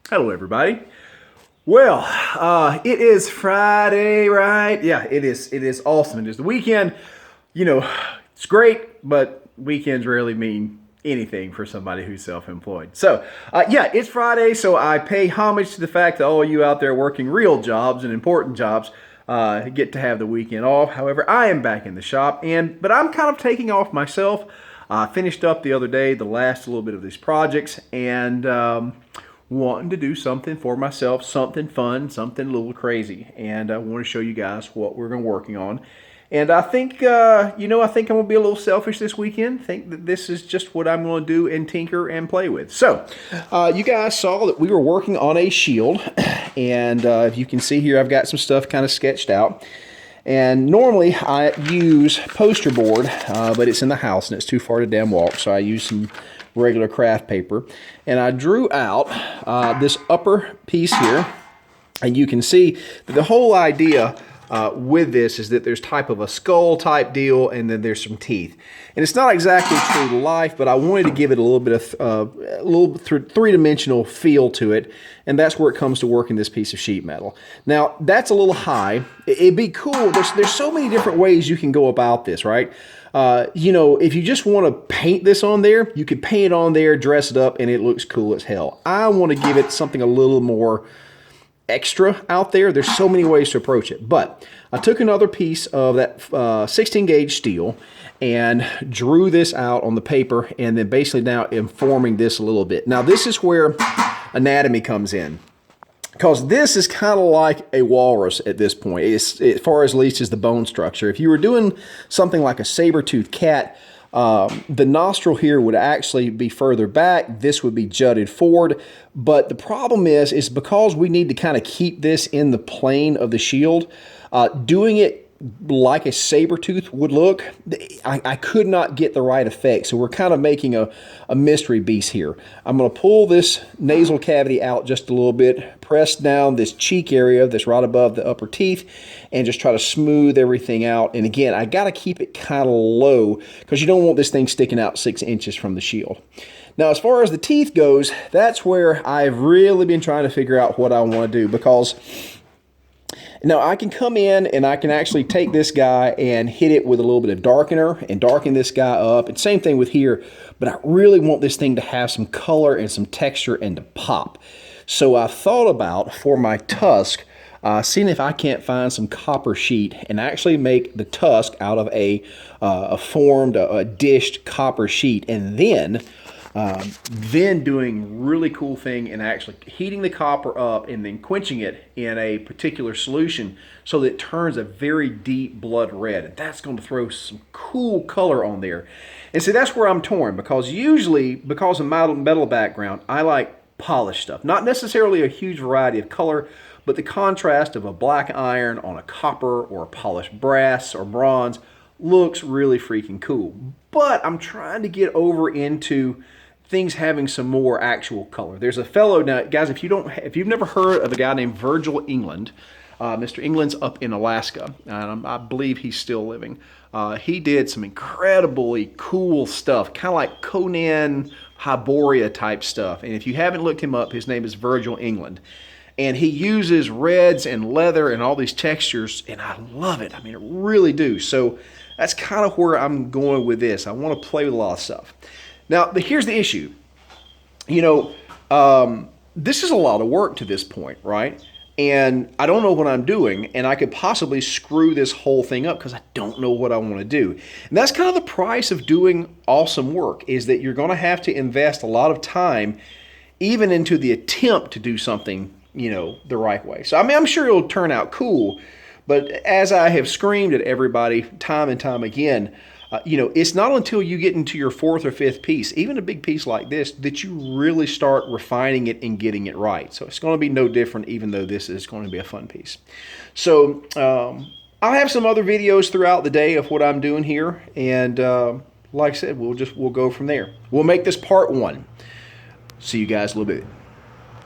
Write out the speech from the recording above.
Hello, everybody. Well, it is Friday, right? Yeah, it is. It is awesome. It is the weekend. You know, it's great, but weekends rarely mean anything for somebody who's self-employed. So, yeah, it's Friday, so I pay homage to the fact that all you out there working real jobs and important jobs get to have the weekend off. However, I am back in the shop, but I'm kind of taking off myself. I finished up the other day the last little bit of these projects, and wanting to do something for myself, something fun, something a little crazy. And I want to show you guys what we're working on. And I think, I think I'm going to be a little selfish this weekend. Think that this is just what I'm going to do and tinker and play with. So, you guys saw that we were working on a shield. And if you can see here, I've got some stuff kind of sketched out. And normally I use poster board, but it's in the house and it's too far to damn walk. So I use some regular craft paper. And I drew out this upper piece here. And you can see that the whole idea with this is that there's type of a skull type deal, and then there's some teeth. And it's not exactly true to life, but I wanted to give it a little bit of a little three-dimensional feel to it, and that's where it comes to working this piece of sheet metal. Now, that's a little high. It'd be cool. There's so many different ways you can go about this, right? If you just want to paint this on there, you could paint it on there, dress it up, and it looks cool as hell. I want to give it something a little more extra out there. There's so many ways to approach it, but I took another piece of that 16 gauge steel and drew this out on the paper, and then basically now informing this a little bit. Now this is where anatomy comes in, because this is kind of like a walrus at this point, as far as least as the bone structure. If you were doing something like a saber-toothed cat, the nostril here would actually be further back. This would be jutted forward. But the problem is because we need to kind of keep this in the plane of the shield, doing it like a saber tooth would look, I could not get the right effect. So we're kind of making a mystery beast here. I'm going to pull this nasal cavity out just a little bit, press down this cheek area that's right above the upper teeth, and just try to smooth everything out. And again, I got to keep it kind of low because you don't want this thing sticking out 6 inches from the shield. Now, as far as the teeth goes, that's where I've really been trying to figure out what I want to do, because now I can come in and I can actually take this guy and hit it with a little bit of darkener and darken this guy up. And same thing with here, but I really want this thing to have some color and some texture and to pop. So I thought about, for my tusk, seeing if I can't find some copper sheet and actually make the tusk out of a dished copper sheet, and then doing really cool thing and actually heating the copper up and then quenching it in a particular solution so that it turns a very deep blood red. And that's going to throw some cool color on there. And see, that's where I'm torn, because usually, because of my metal background, I like polished stuff. Not necessarily a huge variety of color, but the contrast of a black iron on a copper or a polished brass or bronze looks really freaking cool. But I'm trying to get over into things having some more actual color. There's a fellow now, guys. If you've never heard of a guy named Virgil England, Mr. England's up in Alaska, and I believe he's still living. He did some incredibly cool stuff, kind of like Conan Hyboria type stuff. And if you haven't looked him up, his name is Virgil England. And he uses reds and leather and all these textures, and I love it. I mean, I really do. So that's kind of where I'm going with this. I want to play with a lot of stuff. Now, here's the issue. This is a lot of work to this point, right? And I don't know what I'm doing, and I could possibly screw this whole thing up because I don't know what I want to do. And that's kind of the price of doing awesome work, is that you're going to have to invest a lot of time even into the attempt to do something, the right way. So, I mean, I'm sure it'll turn out cool, but as I have screamed at everybody time and time again, it's not until you get into your 4th or 5th piece, even a big piece like this, that you really start refining it and getting it right. So it's going to be no different, even though this is going to be a fun piece. So I'll have some other videos throughout the day of what I'm doing here. And like I said, we'll go from there. We'll make this part 1. See you guys in a little bit.